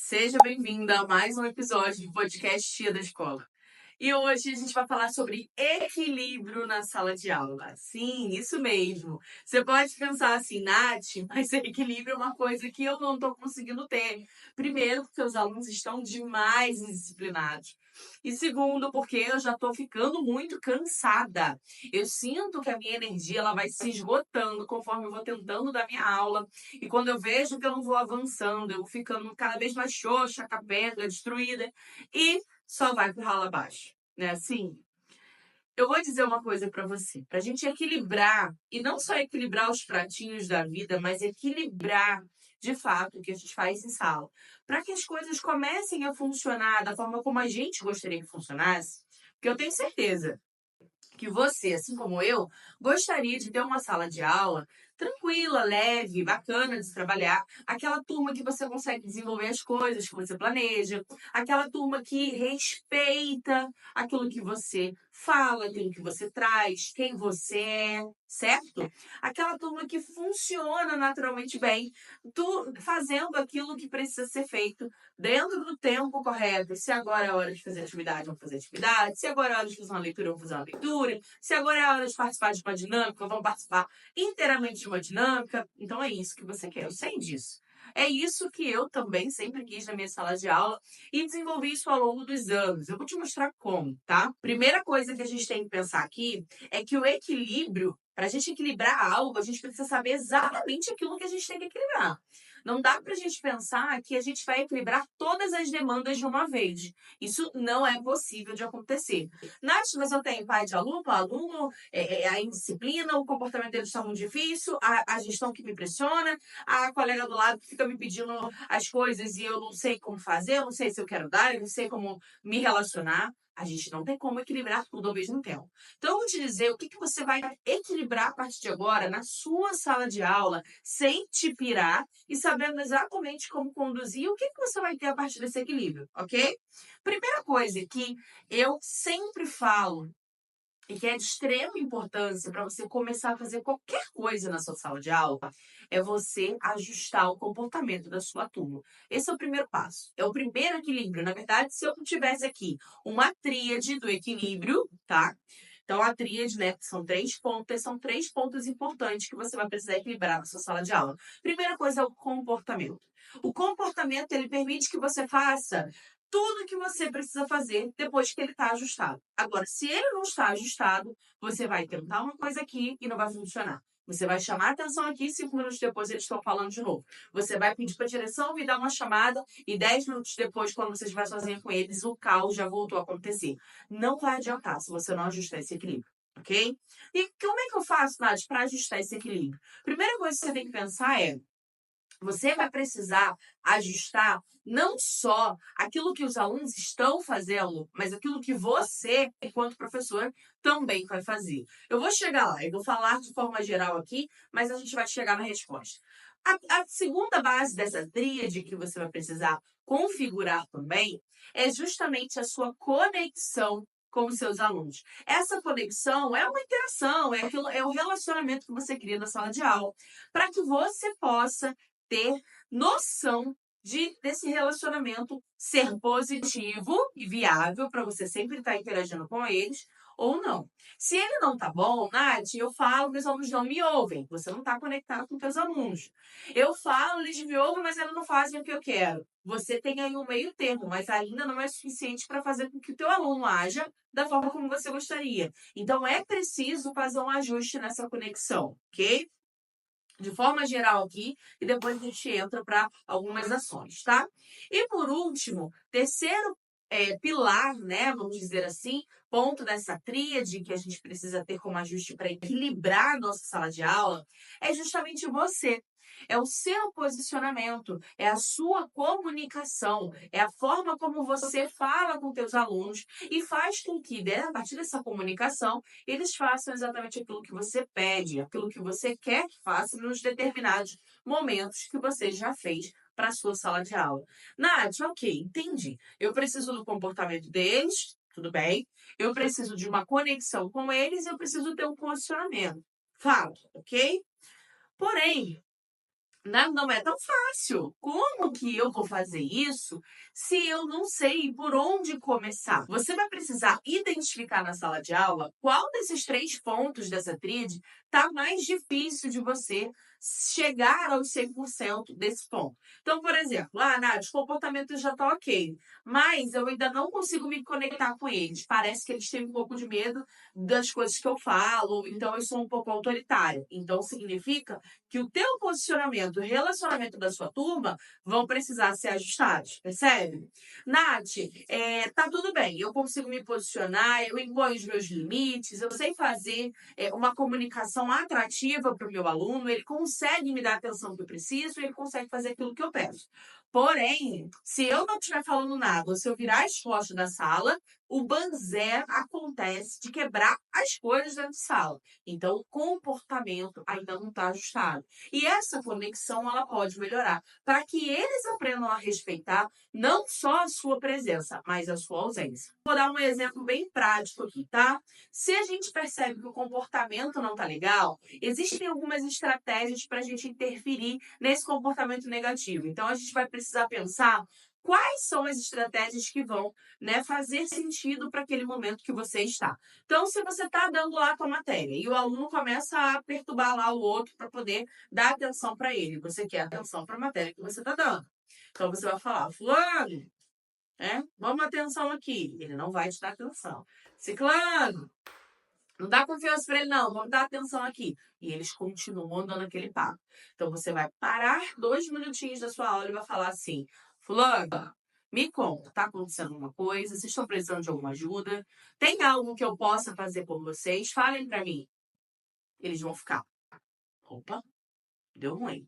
Seja bem-vinda a mais um episódio do podcast Tia da Escola. E hoje a gente vai falar sobre equilíbrio na sala de aula. Sim, isso mesmo. Você pode pensar assim, Nath, mas equilíbrio é uma coisa que eu não estou conseguindo ter. Primeiro, porque os alunos estão demais indisciplinados. E segundo, porque eu já estou ficando muito cansada. Eu sinto que a minha energia ela vai se esgotando conforme eu vou tentando dar minha aula. E quando eu vejo que eu não vou avançando, eu vou ficando cada vez mais xoxa, capenga, destruída. E só vai pro ralo abaixo, né? Assim, eu vou dizer uma coisa para você, para a gente equilibrar, e não só equilibrar os pratinhos da vida, mas equilibrar de fato o que a gente faz em sala, para que as coisas comecem a funcionar da forma como a gente gostaria que funcionasse, porque eu tenho certeza que você, assim como eu, gostaria de ter uma sala de aula tranquila, leve, bacana de se trabalhar, aquela turma que você consegue desenvolver as coisas que você planeja, aquela turma que respeita aquilo que você fala, aquilo que você traz, quem você é, certo? Aquela turma que funciona naturalmente bem, fazendo aquilo que precisa ser feito dentro do tempo correto. Se agora é a hora de fazer atividade, vamos fazer atividade. Se agora é a hora de fazer uma leitura, vamos fazer uma leitura. Se agora é a hora de participar de uma dinâmica, vamos participar inteiramente de uma dinâmica. Então é isso que você quer, eu sei disso. É isso que eu também sempre quis na minha sala de aula e desenvolvi isso ao longo dos anos. Eu vou te mostrar como, tá? Primeira coisa que a gente tem que pensar aqui é que o equilíbrio, para a gente equilibrar algo, a gente precisa saber exatamente aquilo que a gente tem que equilibrar. Não dá para a gente pensar que a gente vai equilibrar todas as demandas de uma vez. Isso não é possível de acontecer. Nath, mas eu tenho pai de aluno, aluno, a indisciplina, o comportamento deles está muito difícil, a gestão que me pressiona, a colega do lado que fica me pedindo as coisas e eu não sei como fazer, eu não sei se eu quero dar, eu não sei como me relacionar. A gente não tem como equilibrar tudo ao mesmo tempo. Então, eu vou te dizer o que você vai equilibrar a partir de agora na sua sala de aula, sem te pirar e sabendo exatamente como conduzir, o que você vai ter a partir desse equilíbrio, ok? Primeira coisa que eu sempre falo e que é de extrema importância para você começar a fazer qualquer coisa na sua sala de aula, é você ajustar o comportamento da sua turma. Esse é o primeiro passo. É o primeiro equilíbrio. Na verdade, se eu tivesse aqui uma tríade do equilíbrio, tá? Então, a tríade, né, são três pontos importantes que você vai precisar equilibrar na sua sala de aula. Primeira coisa é o comportamento. O comportamento, ele permite que você faça tudo que você precisa fazer depois que ele está ajustado. Agora, se ele não está ajustado, você vai tentar uma coisa aqui e não vai funcionar. Você vai chamar a atenção aqui, 5 minutos depois eles estão falando de novo. Você vai pedir para a direção me dar uma chamada e 10 minutos depois, quando você estiver sozinha com eles, o caos já voltou a acontecer. Não vai adiantar se você não ajustar esse equilíbrio, ok? E como é que eu faço, Nath, para ajustar esse equilíbrio? Primeira coisa que você tem que pensar é você vai precisar ajustar não só aquilo que os alunos estão fazendo, mas aquilo que você, enquanto professor, também vai fazer. Eu vou chegar lá, eu vou falar de forma geral aqui, mas a gente vai chegar na resposta. A segunda base dessa tríade que você vai precisar configurar também é justamente a sua conexão com os seus alunos. Essa conexão é uma interação, é o relacionamento que você cria na sala de aula, para que você possa ter noção desse relacionamento ser positivo e viável para você sempre estar interagindo com eles ou não. Se ele não tá bom, Nath, eu falo, meus alunos não me ouvem. Você não está conectado com seus alunos. Eu falo, eles me ouvem, mas eles não fazem o que eu quero. Você tem aí um meio termo, mas ainda não é suficiente para fazer com que o teu aluno haja da forma como você gostaria. Então, é preciso fazer um ajuste nessa conexão, ok? De forma geral aqui, e depois a gente entra para algumas ações, tá? E por último, terceiro pilar, né, vamos dizer assim, ponto dessa tríade que a gente precisa ter como ajuste para equilibrar a nossa sala de aula, é justamente você. É o seu posicionamento, é a sua comunicação, é a forma como você fala com teus alunos e faz com que, né, a partir dessa comunicação, eles façam exatamente aquilo que você pede, aquilo que você quer que façam nos determinados momentos que você já fez para a sua sala de aula. Nath, ok, entendi. Eu preciso do comportamento deles, tudo bem. Eu preciso de uma conexão com eles, eu preciso ter um posicionamento. Fato, ok? Porém, Não é tão fácil. Como que eu vou fazer isso se eu não sei por onde começar? Você vai precisar identificar na sala de aula qual desses 3 pontos dessa tríade tá mais difícil de você chegar aos 100% desse ponto. Então, por exemplo, Nath, o comportamento já tá ok, mas eu ainda não consigo me conectar com eles. Parece que eles têm um pouco de medo das coisas que eu falo, então eu sou um pouco autoritária. Então, significa que o teu posicionamento, o relacionamento da sua turma vão precisar ser ajustados, percebe? Nath, tá tudo bem, eu consigo me posicionar, eu imponho os meus limites, eu sei fazer uma comunicação atrativa para o meu aluno, ele consegue me dar a atenção que eu preciso, ele consegue fazer aquilo que eu peço. Porém, se eu não estiver falando nada, ou se eu virar as costas da sala, o banzé acontece de quebrar as coisas dentro de sala. Então, o comportamento ainda não está ajustado. E essa conexão, ela pode melhorar, para que eles aprendam a respeitar não só a sua presença, mas a sua ausência. Vou dar um exemplo bem prático aqui, tá? Se a gente percebe que o comportamento não está legal, existem algumas estratégias para a gente interferir nesse comportamento negativo. Então, a gente vai precisar pensar quais são as estratégias que vão, fazer sentido para aquele momento que você está. Então, se você está dando lá a tua matéria e o aluno começa a perturbar lá o outro para poder dar atenção para ele, você quer atenção para a matéria que você está dando. Então, você vai falar, fulano, vamos atenção aqui. Ele não vai te dar atenção. Ciclano, não dá confiança para ele, não. Vamos dar atenção aqui. E eles continuam dando aquele papo. Então, você vai parar 2 minutinhos da sua aula e vai falar assim, fulano, me conta, tá acontecendo alguma coisa? Vocês estão precisando de alguma ajuda? Tem algo que eu possa fazer por vocês? Falem para mim. Eles vão ficar, opa, deu ruim.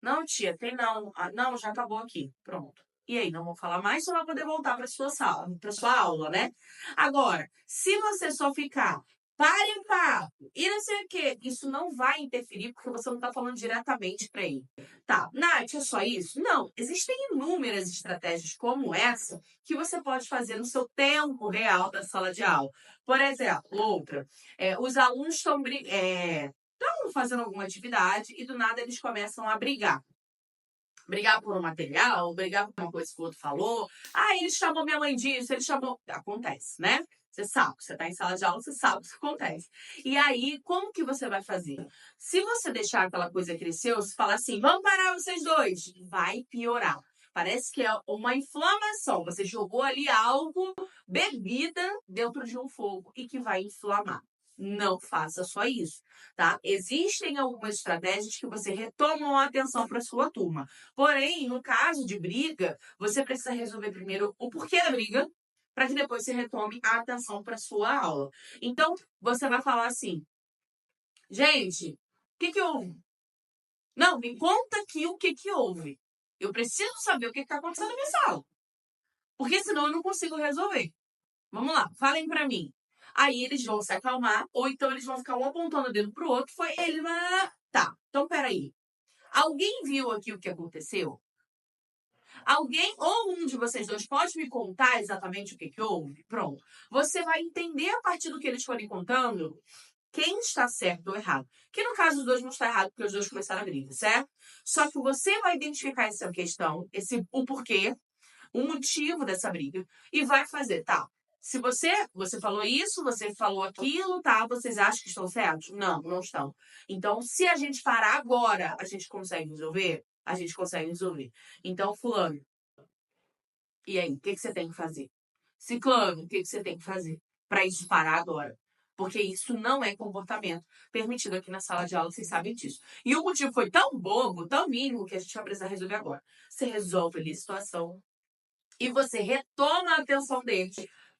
Não, tia, tem não. Não, já acabou aqui. Pronto. E aí, não vou falar mais, só vai poder voltar para sua sala, para sua aula, né? Agora, se você só ficar pare o papo e não sei o quê, isso não vai interferir porque você não está falando diretamente para ele. Tá, Nath, é só isso? Não, existem inúmeras estratégias como essa que você pode fazer no seu tempo real da sala de aula. Por exemplo, outra, os alunos estão fazendo alguma atividade e do nada eles começam a brigar. Brigar por um material, brigar por uma coisa que o outro falou. Ele chamou minha mãe disso, ele chamou. Acontece, né? Você sabe, você está em sala de aula, você sabe que isso acontece. E aí, como que você vai fazer? Se você deixar aquela coisa crescer, você falar assim, vamos parar vocês dois, vai piorar. Parece que é uma inflamação. Você jogou ali algo, bebida, dentro de um fogo e que vai inflamar. Não faça só isso, tá? Existem algumas estratégias que você retoma a atenção para sua turma. Porém, no caso de briga, você precisa resolver primeiro o porquê da briga, para que depois você retome a atenção para sua aula. Então, você vai falar assim: gente, o que houve? Não, me conta aqui o que houve. Eu preciso saber o que está acontecendo na minha sala. Porque senão eu não consigo resolver. Vamos lá, falem para mim. Aí eles vão se acalmar, ou então eles vão ficar um apontando o dedo pro outro, foi ele, tá, então peraí. Alguém viu aqui o que aconteceu? Alguém ou um de vocês dois pode me contar exatamente o que houve? Pronto. Você vai entender a partir do que eles forem contando quem está certo ou errado. Que no caso dos dois não está errado, porque os dois começaram a briga, certo? Só que você vai identificar essa questão, o porquê, o motivo dessa briga, e vai fazer, tá? Se você falou isso, você falou aquilo, tá? Vocês acham que estão certos? Não, não estão. Então, se a gente parar agora, a gente consegue resolver? A gente consegue resolver. Então, fulano, e aí, o que você tem que fazer? Ciclano, o que você tem que fazer para isso parar agora? Porque isso não é comportamento permitido aqui na sala de aula, vocês sabem disso. E o motivo foi tão bobo, tão mínimo, que a gente vai precisar resolver agora. Você resolve ali a situação e você retoma a atenção deles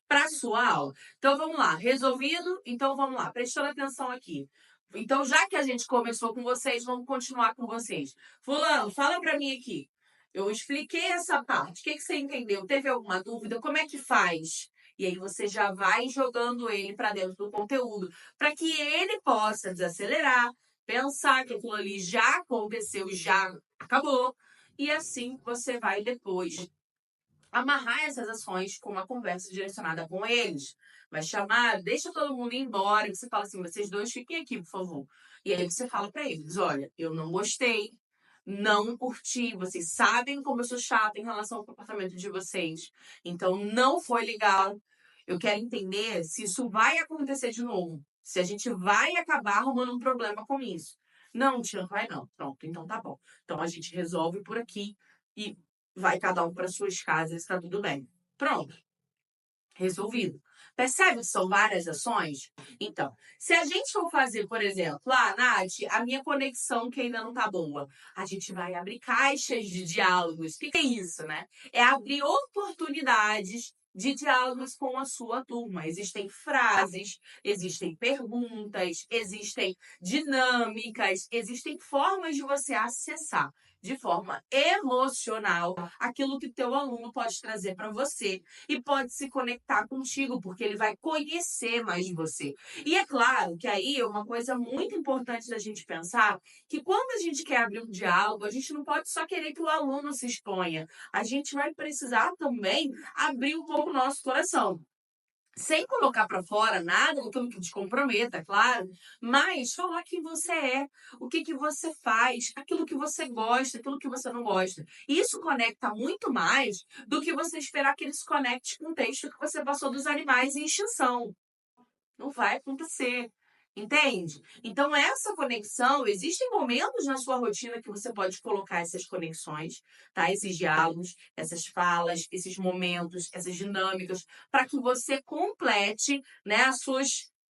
para a sua aula. Então, vamos lá. Resolvido? Então, vamos lá. Prestando atenção aqui. Então, já que a gente começou com vocês, vamos continuar com vocês. Fulano, fala para mim aqui. Eu expliquei essa parte. O que você entendeu? Teve alguma dúvida? Como é que faz? E aí você já vai jogando ele para dentro do conteúdo, para que ele possa desacelerar, pensar que aquilo ali já aconteceu, já acabou. E assim você vai depois amarrar essas ações com uma conversa direcionada com eles. Vai chamar, deixa todo mundo ir embora. Você fala assim, vocês dois fiquem aqui, por favor. E aí você fala para eles, olha, eu não gostei não curti. Vocês sabem como eu sou chata em relação ao comportamento de vocês. Então, não foi legal. Eu quero entender se isso vai acontecer de novo. Se a gente vai acabar arrumando um problema com isso. Não, tia, não vai não. Pronto, então tá bom. Então a gente resolve por aqui e vai cada um para suas casas, tá tudo bem. Pronto, resolvido. Percebe que são várias ações? Então, se a gente for fazer, por exemplo, Nath, a minha conexão que ainda não tá boa, a gente vai abrir caixas de diálogos. O que é isso, né? É abrir oportunidades de diálogos com a sua turma. Existem frases, existem perguntas, existem dinâmicas, existem formas de você acessar de forma emocional aquilo que teu aluno pode trazer para você e pode se conectar contigo, porque ele vai conhecer mais de você. E é claro que aí é uma coisa muito importante da gente pensar que quando a gente quer abrir um diálogo, a gente não pode só querer que o aluno se exponha. A gente vai precisar também abrir um pouco o nosso coração. Sem colocar para fora nada, aquilo que te comprometa, claro, mas falar quem você é, o que você faz, aquilo que você gosta, aquilo que você não gosta. Isso conecta muito mais do que você esperar que ele se conecte com o texto que você passou dos animais em extinção. Não vai acontecer. Entende? Então, essa conexão, existem momentos na sua rotina que você pode colocar essas conexões, tá? Esses diálogos, essas falas, esses momentos, essas dinâmicas, para que você complete, né,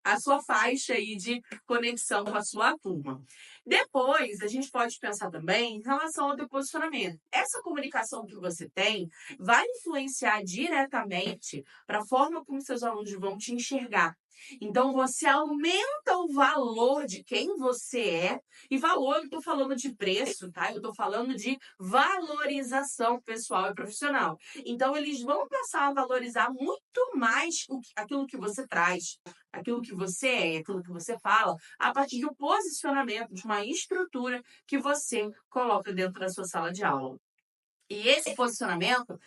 a sua faixa aí de conexão com a sua turma. Depois, a gente pode pensar também em relação ao teu posicionamento. Essa comunicação que você tem vai influenciar diretamente para a forma como seus alunos vão te enxergar. Então, você aumenta o valor de quem você é. E valor, eu não estou falando de preço, tá? Eu estou falando de valorização pessoal e profissional. Então, eles vão passar a valorizar muito mais aquilo que você traz, aquilo que você é, aquilo que você fala, a partir de um posicionamento, de uma estrutura que você coloca dentro da sua sala de aula. E esse posicionamento,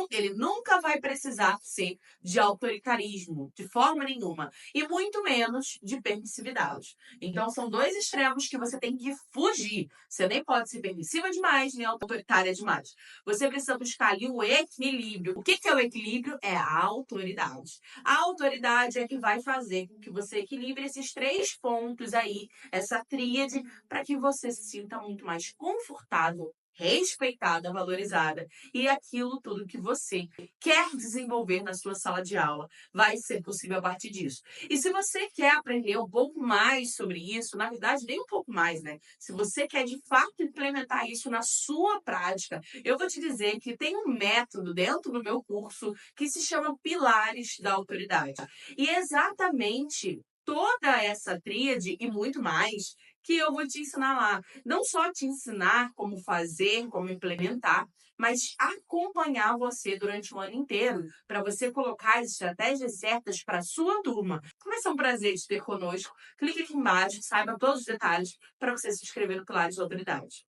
ele nunca vai precisar ser de autoritarismo, de forma nenhuma, e muito menos de permissividade. Então, são dois extremos que você tem que fugir. Você nem pode ser permissiva demais, nem autoritária demais. Você precisa buscar ali o equilíbrio. O que é o equilíbrio? É a autoridade. A autoridade é que vai fazer com que você equilibre esses três pontos aí, essa tríade, para que você se sinta muito mais confortável, respeitada, valorizada, e aquilo tudo que você quer desenvolver na sua sala de aula vai ser possível a partir disso. E se você quer aprender um pouco mais sobre isso, na verdade, nem um pouco mais, né? Se você quer de fato implementar isso na sua prática, eu vou te dizer que tem um método dentro do meu curso que se chama Pilares da Autoridade. E exatamente toda essa tríade e muito mais que eu vou te ensinar lá. Não só te ensinar como fazer, como implementar, mas acompanhar você durante o ano inteiro para você colocar as estratégias certas para a sua turma. Como é um prazer te ter conosco. Clique aqui embaixo, saiba todos os detalhes para você se inscrever no Pilares de Autoridade.